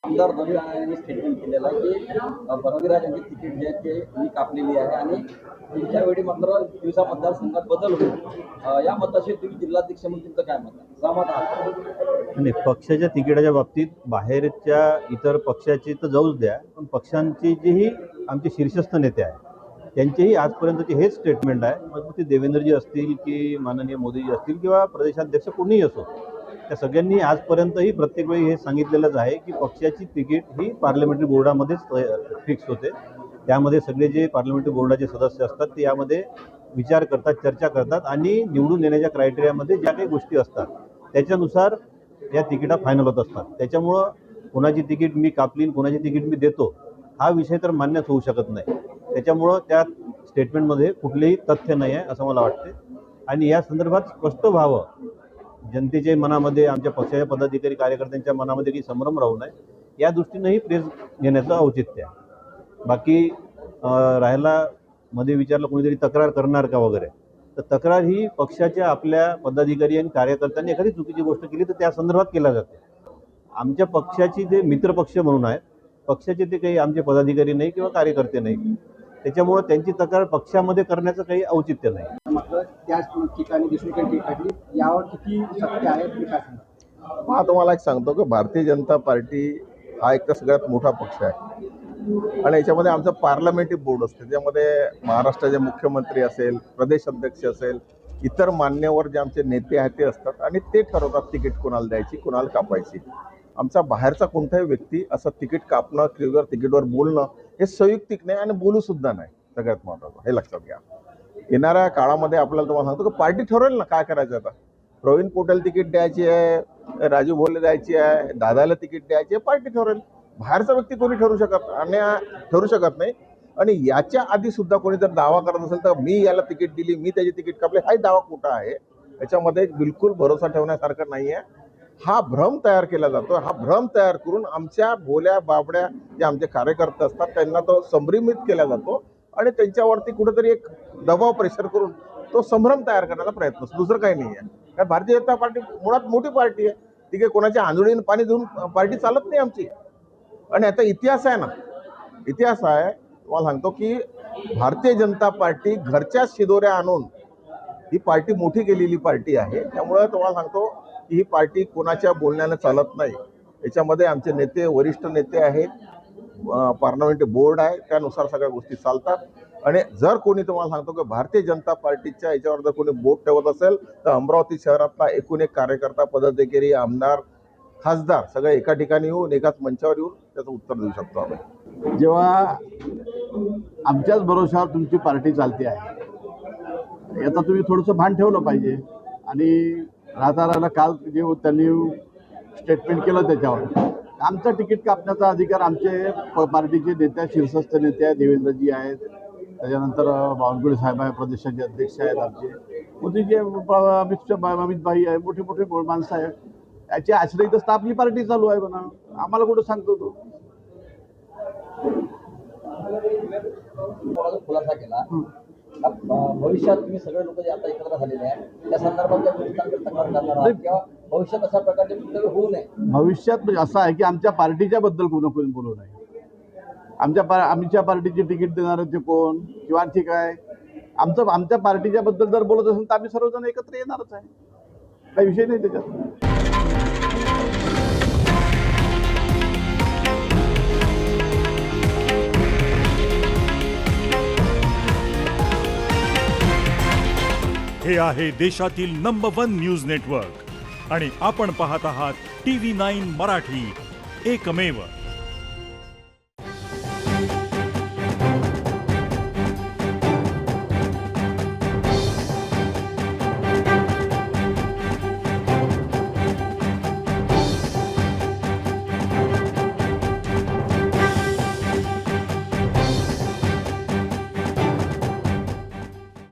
आमदार रवी राणा यांनी स्टेटमेंट केलेलं आहे की बनवरीराज यांची तिकीट जे आहे ते मी कापलेली आहे आणि पुढच्या वेळी मात्र दिवसा मतदारसंघात बदल होईल। या मताशी तुम्ही जिल्हाध्यक्ष म्हणून तुमचं काय मत आहे, सहमत आहात? आणि पक्षाच्या तिकिटाच्या बाबतीत बाहेरच्या इतर पक्षाची तर जाऊच द्या, पण पक्षांची जी आमचे शीर्षस्थ नेते आहेत त्यांचेही आजपर्यंतचे हेच स्टेटमेंट आहे, मग ते देवेंद्रजी असतील की माननीय मोदीजी असतील किंवा प्रदेशाध्यक्ष कोणीही असो, त्या सगळ्यांनी आजपर्यंतही प्रत्येक वेळी हे सांगितलेलंच आहे की पक्षाची तिकीट ही पार्लमेंटरी बोर्डामध्येच फिक्स होते। त्यामध्ये सगळे जे पार्लमेंटरी बोर्डाचे सदस्य असतात ते यामध्ये विचार करतात, चर्चा करतात आणि निवडून येण्याच्या क्रायटेरियामध्ये ज्या काही गोष्टी असतात त्याच्यानुसार या तिकिटा फायनल होत असतात। त्याच्यामुळं कोणाची तिकीट मी कापली, कोणाची तिकीट मी देतो हा विषय तर मान्यच होऊ शकत नाही। त्याच्यामुळं त्या स्टेटमेंटमध्ये कुठलेही तथ्य नाही आहे असं मला वाटते आणि या संदर्भात स्पष्ट व्हावं, जनतेच्या मनामध्ये, आमच्या पक्षाच्या पदाधिकारी कार्यकर्त्यांच्या मनामध्ये काही संभ्रम राहू नये या दृष्टीनेही प्रेस घेण्याचं औचित्य आहे। बाकी राहायला मध्ये विचारलं कोणीतरी तक्रार करणार का वगैरे, तर तक्रार ही पक्षाच्या आपल्या पदाधिकारी आणि कार्यकर्त्यांनी एखादी चुकीची गोष्ट केली तर त्या संदर्भात केल्या जाते। आमच्या पक्षाची जे मित्रपक्ष म्हणून आहेत, पक्षाचे ते काही आमचे पदाधिकारी नाही किंवा कार्यकर्ते नाही, त्याच्यामुळे त्यांची तक्रार पक्षामध्ये करण्याचं काही औचित्य नाही। मात्र त्याच ठिकाणी दुसरीकडे तिकीट काढली, यावर किती सत्य आहे तुम्ही काय सांगा? मला तुम्हाला एक सांगतो की भारतीय जनता पार्टी हा एक तर सगळ्यात मोठा पक्ष आहे आणि याच्यामध्ये आमचं पार्लमेंटरी बोर्ड असते, त्याच्यामध्ये महाराष्ट्राचे मुख्यमंत्री असेल, प्रदेश अध्यक्ष असेल, इतर मान्यवर जे आमचे नेते आहेत ते असतात आणि ते ठरवतात तिकीट कोणाला द्यायची, कोणाला कापायची। आमचा बाहेरचा कोणताही व्यक्ती असं तिकीट कापणं किंवा तिकीटवर बोलणं हे संयुक्तिक नाही आणि बोलूसुद्धा नाही, सगळ्यात महत्त्वाचं हे लक्षात घ्या। येणाऱ्या काळामध्ये आपल्याला तुम्हाला सांगतो की पार्टी ठरवेल ना काय करायचं। आता प्रवीण पोटेल तिकीट द्यायची आहे, राजू भोले द्यायची आहे, दादाला तिकीट द्यायची आहे, पार्टी ठरवेल। बाहेरचा व्यक्ती कोणी ठरू शकत नाही आणि याच्या आधी सुद्धा कोणी जर दावा करत असेल तर मी याला तिकीट दिली, मी त्याची तिकीट कापले, हा दावा खोटा आहे। याच्यामध्ये बिलकुल भरोसा ठेवण्यासारखं नाही आहे। हा भ्रम तयार केला जातो, हा भ्रम तयार करून आमच्या भोल्या बाबड्या जे आमचे कार्यकर्ते असतात त्यांना तो संभ्रमित केला जातो आणि त्यांच्यावरती कुठेतरी एक दबाव प्रेशर करून तो संभ्रम तयार करण्याचा प्रयत्न असतो, दुसरं काही नाही आहे। कारण भारतीय जनता पार्टी मुळात मोठी पार्टी आहे, ती काही कोणाच्या आंधळीने पाणी देऊन पार्टी चालत नाही आमची। आणि आता इतिहास आहे ना, इतिहास आहे, तुम्हाला सांगतो की भारतीय जनता पार्टी घरच्या शिदोऱ्या आणून ही पार्टी मोठी केलेली पार्टी आहे। त्यामुळे तुम्हाला सांगतो की ही पार्टी कोणाच्या बोलण्याने चालत नाही। याच्यामध्ये आमचे नेते, वरिष्ठ नेते आहेत, पार्लमेंटरी बोर्ड आहे, त्यानुसार सगळ्या गोष्टी चालतात। आणि जर कोणी तुम्हाला सांगतो की भारतीय जनता पार्टीच्या याच्यावर जर कोणी बोट ठेवत असेल तर अमरावती शहरातला एकूण एक कार्यकर्ता, पदाधिकारी, आमदार, खासदार सगळे एका ठिकाणी येऊन एकाच मंचावर येऊन त्याचं उत्तर देऊ शकतो आम्ही। जेव्हा आमच्याच भरोशावर तुमची पार्टी चालते आहे, याचा तुम्ही थोडंसं भान ठेवलं पाहिजे। आणि राहता काल जे त्यांनी स्टेटमेंट केलं त्याच्यावर आमचं तिकीट कापण्याचा अधिकार आमचे पार्टीचे नेते, शीर्षस्थ नेते आहेत, देवेंद्रजी आहेत, त्याच्यानंतर बावनकुळे साहेब आहे, प्रदेशाचे अध्यक्ष आहेत, आमचे मोदीजी, अमित भाई आहे, मोठे मोठे माणसं आहेत, याची आश्रय तर आपली पार्टी चालू आहे म्हणा, आम्हाला कुठं सांगतो तो खुलासा केला। भविष्यात तुम्ही सगळे लोक जे आता एकत्र झालेले आहेत त्या संदर्भात तक्रार करणार आहात किंवा भविष्यात अशा प्रकारचे वक्तव्य होऊ नये? भविष्यात म्हणजे असं आहे की आमच्या पार्टीच्या बद्दल कोणी बोलू नये। आमच्या पार्टीची तिकीट देणार ते कोण किंवा ठीक आहे, आमच्या पार्टीच्या बद्दल जर बोलत असेल तर आम्ही सर्वजण एकत्र येणारच आहे, काही विषय नाही त्याच्यात। हे आहे देशातील नंबर 1 न्यूज नेटवर्क आणि आपण पाहत आहात TV9 मराठी, एकमेव।